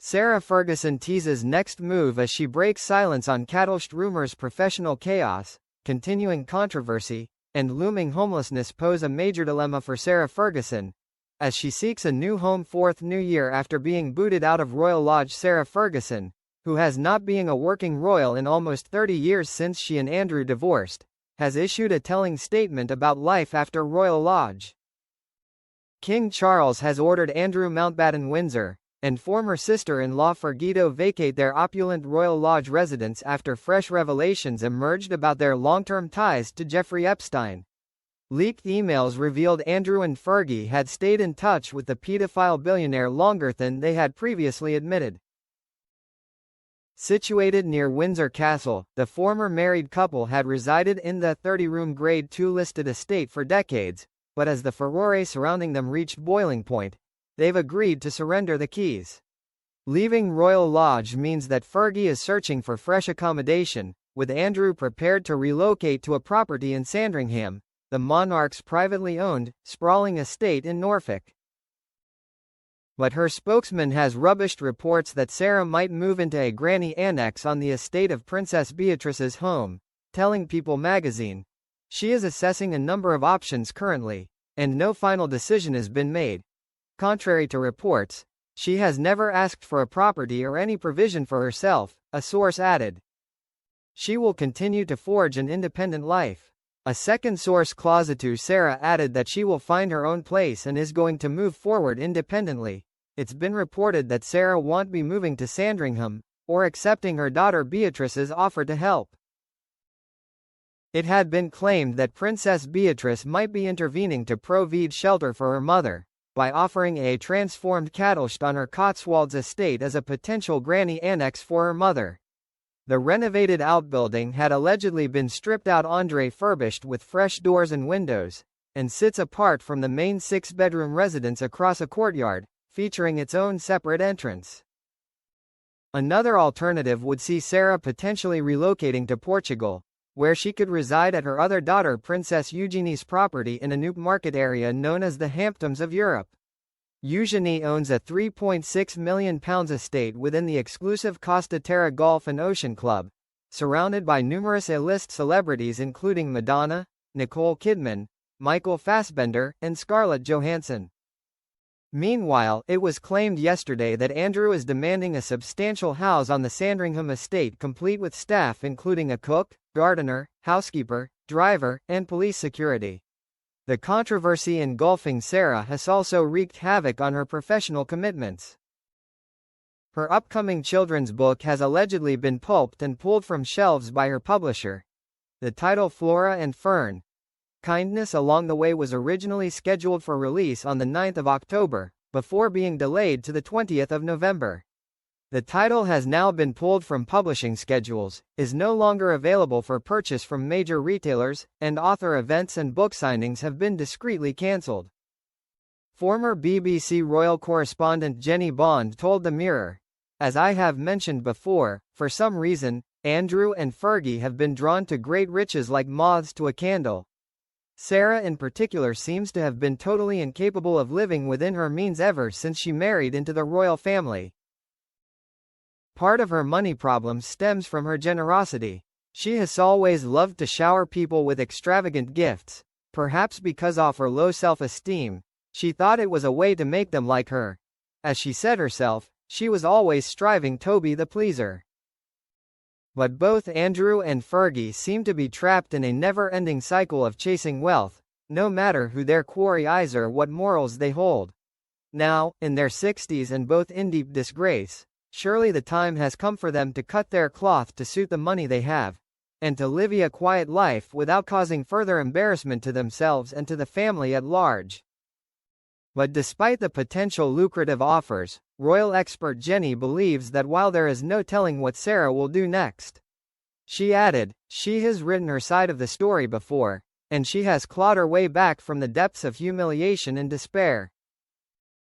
Sarah Ferguson teases next move as she breaks silence on Rumours' professional chaos, continuing controversy, and looming homelessness pose a major dilemma for Sarah Ferguson, as she seeks a new home fourth new year after being booted out of Royal Lodge. Sarah Ferguson, who has not been a working royal in almost 30 years since she and Andrew divorced, has issued a telling statement about life after Royal Lodge. King Charles has ordered Andrew Mountbatten Windsor and former sister-in-law Fergie to vacate their opulent Royal Lodge residence after fresh revelations emerged about their long-term ties to Jeffrey Epstein. Leaked emails revealed Andrew and Fergie had stayed in touch with the pedophile billionaire longer than they had previously admitted. Situated near Windsor Castle, the former married couple had resided in the 30-room Grade II listed estate for decades, but as the furore surrounding them reached boiling point, they've agreed to surrender the keys. Leaving Royal Lodge means that Fergie is searching for fresh accommodation, with Andrew prepared to relocate to a property in Sandringham, the monarch's privately owned, sprawling estate in Norfolk. But her spokesman has rubbished reports that Sarah might move into a granny annex on the estate of Princess Beatrice's home, telling People magazine. She is assessing a number of options currently, and no final decision has been made. Contrary to reports, she has never asked for a property or any provision for herself, a source added. She will continue to forge an independent life. A second source closet to Sarah added that she will find her own place and is going to move forward independently. It's been reported that Sarah won't be moving to Sandringham, or accepting her daughter Beatrice's offer to help. It had been claimed that Princess Beatrice might be intervening to provide shelter for her mother, by offering a transformed Kattelst on her Cotswolds estate as a potential granny annex for her mother. The renovated outbuilding had allegedly been stripped out and refurbished with fresh doors and windows, and sits apart from the main 6-bedroom residence across a courtyard, featuring its own separate entrance. Another alternative would see Sarah potentially relocating to Portugal, where she could reside at her other daughter Princess Eugenie's property in a new market area known as the Hamptons of Europe. Eugenie owns a £3.6 million estate within the exclusive Costa Terra Golf and Ocean Club, surrounded by numerous A-list celebrities including Madonna, Nicole Kidman, Michael Fassbender, and Scarlett Johansson. Meanwhile, it was claimed yesterday that Andrew is demanding a substantial house on the Sandringham estate complete with staff including a cook, gardener, housekeeper, driver, and police security. The controversy engulfing Sarah has also wreaked havoc on her professional commitments. Her upcoming children's book has allegedly been pulped and pulled from shelves by her publisher. The title Flora and Fern, Kindness Along the Way was originally scheduled for release on the 9th of October, before being delayed to the 20th of November. The title has now been pulled from publishing schedules, is no longer available for purchase from major retailers, and author events and book signings have been discreetly cancelled. Former BBC royal correspondent Jenny Bond told The Mirror, "As I have mentioned before, for some reason, Andrew and Fergie have been drawn to great riches like moths to a candle. Sarah in particular seems to have been totally incapable of living within her means ever since she married into the royal family. Part of her money problem stems from her generosity. She has always loved to shower people with extravagant gifts, perhaps because of her low self-esteem. She thought it was a way to make them like her. As she said herself, she was always striving to be the pleaser." But both Andrew and Fergie seem to be trapped in a never-ending cycle of chasing wealth, no matter who their quarry is or what morals they hold. Now, in their 60s and both in deep disgrace, surely the time has come for them to cut their cloth to suit the money they have, and to live a quiet life without causing further embarrassment to themselves and to the family at large. But despite the potential lucrative offers, royal expert Jenny believes that while there is no telling what Sarah will do next. She added, she has written her side of the story before, and she has clawed her way back from the depths of humiliation and despair.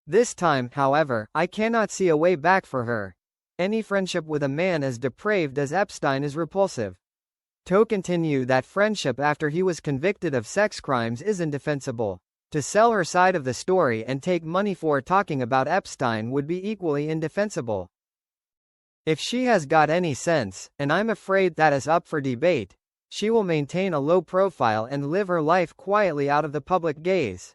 This time, however, I cannot see a way back for her. Any friendship with a man as depraved as Epstein is repulsive. To continue that friendship after he was convicted of sex crimes is indefensible. To sell her side of the story and take money for talking about Epstein would be equally indefensible. If she has got any sense, and I'm afraid that is up for debate, she will maintain a low profile and live her life quietly out of the public gaze.